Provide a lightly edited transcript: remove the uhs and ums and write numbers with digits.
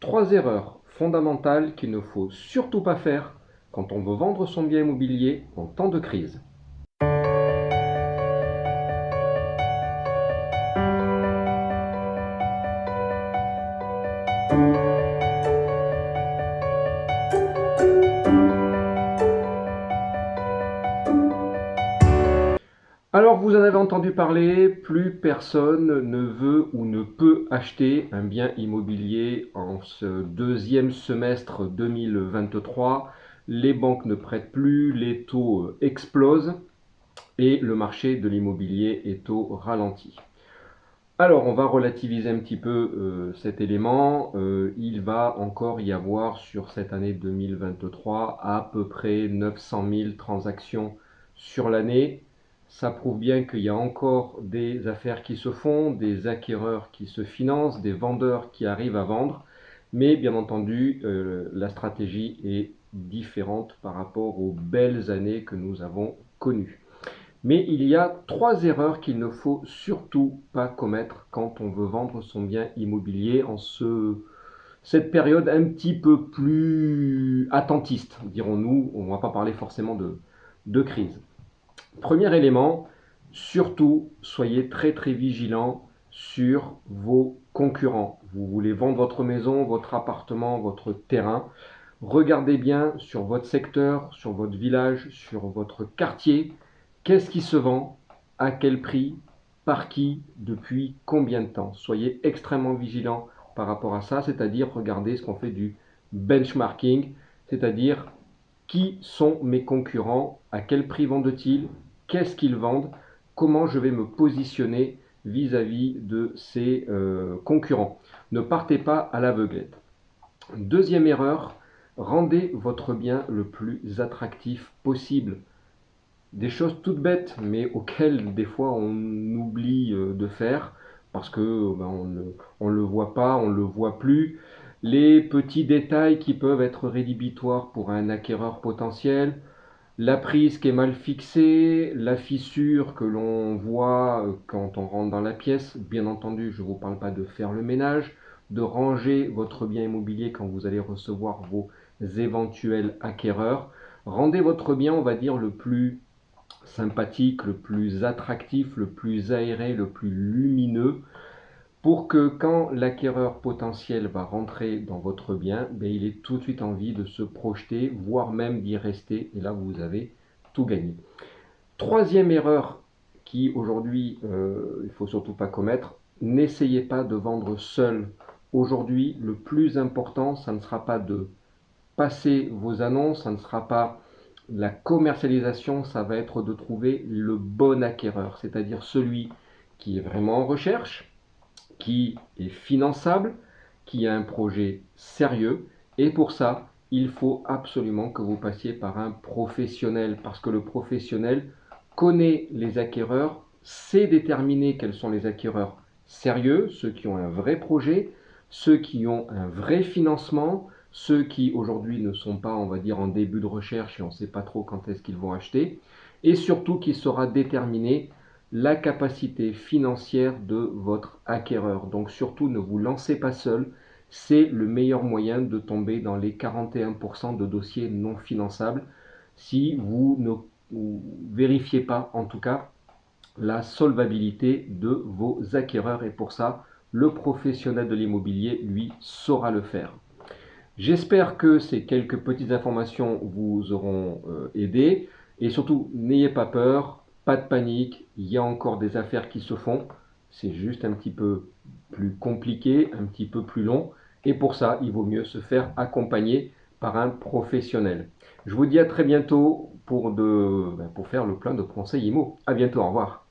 Trois erreurs fondamentales qu'il ne faut surtout pas faire quand on veut vendre son bien immobilier en temps de crise. Alors vous en avez entendu parler, plus personne ne veut ou ne peut acheter un bien immobilier en ce deuxième semestre 2023. Les banques ne prêtent plus, les taux explosent et le marché de l'immobilier est au ralenti. Alors, on va relativiser un petit peu cet élément. Il va encore y avoir sur cette année 2023 à peu près 900 000 transactions sur l'année. Ça prouve bien qu'il y a encore des affaires qui se font, des acquéreurs qui se financent, des vendeurs qui arrivent à vendre. Mais bien entendu, la stratégie est différente par rapport aux belles années que nous avons connues. Mais il y a trois erreurs qu'il ne faut surtout pas commettre quand on veut vendre son bien immobilier en cette période un petit peu plus attentiste, dirons-nous. On ne va pas parler forcément de crise. Premier élément, surtout soyez très très vigilant sur vos concurrents. Vous voulez vendre votre maison, votre appartement, votre terrain. Regardez bien sur votre secteur, sur votre village, sur votre quartier. Qu'est-ce qui se vend? À quel prix? Par qui? Depuis combien de temps? Soyez extrêmement vigilants par rapport à ça, c'est-à-dire regardez ce qu'on fait du benchmarking, c'est-à-dire qui sont mes concurrents, à quel prix vendent-ils, qu'est-ce qu'ils vendent, comment je vais me positionner vis-à-vis de ces concurrents. Ne partez pas à l'aveuglette. Deuxième erreur, rendez votre bien le plus attractif possible. Des choses toutes bêtes, mais auxquelles des fois on oublie de faire parce que on le voit pas, on le voit plus. Les petits détails qui peuvent être rédhibitoires pour un acquéreur potentiel, la prise qui est mal fixée, la fissure que l'on voit quand on rentre dans la pièce. Bien entendu, je ne vous parle pas de faire le ménage, de ranger votre bien immobilier quand vous allez recevoir vos éventuels acquéreurs. Rendez votre bien, on va dire, le plus sympathique, le plus attractif, le plus aéré, le plus lumineux, pour que quand l'acquéreur potentiel va rentrer dans votre bien, il ait tout de suite envie de se projeter, voire même d'y rester, et là vous avez tout gagné. Troisième erreur qui aujourd'hui il ne faut surtout pas commettre, n'essayez pas de vendre seul. Aujourd'hui, le plus important, ça ne sera pas de passer vos annonces, ça ne sera pas la commercialisation, ça va être de trouver le bon acquéreur, c'est-à-dire celui qui est vraiment en recherche, qui est finançable, qui a un projet sérieux. Et pour ça, il faut absolument que vous passiez par un professionnel, parce que le professionnel connaît les acquéreurs, sait déterminer quels sont les acquéreurs sérieux, ceux qui ont un vrai projet, ceux qui ont un vrai financement, ceux qui aujourd'hui ne sont pas, on va dire, en début de recherche et on ne sait pas trop quand est-ce qu'ils vont acheter, et surtout qui saura déterminer la capacité financière de votre acquéreur. Donc surtout ne vous lancez pas seul, c'est le meilleur moyen de tomber dans les 41% de dossiers non finançables si vous ne vérifiez pas en tout cas la solvabilité de vos acquéreurs, et pour ça le professionnel de l'immobilier lui saura le faire. J'espère que ces quelques petites informations vous auront aidé, et surtout n'ayez pas peur, pas de panique, il y a encore des affaires qui se font, c'est juste un petit peu plus compliqué, un petit peu plus long, et pour ça il vaut mieux se faire accompagner par un professionnel. Je vous dis à très bientôt pour faire le plein de conseils IMO. À bientôt, au revoir.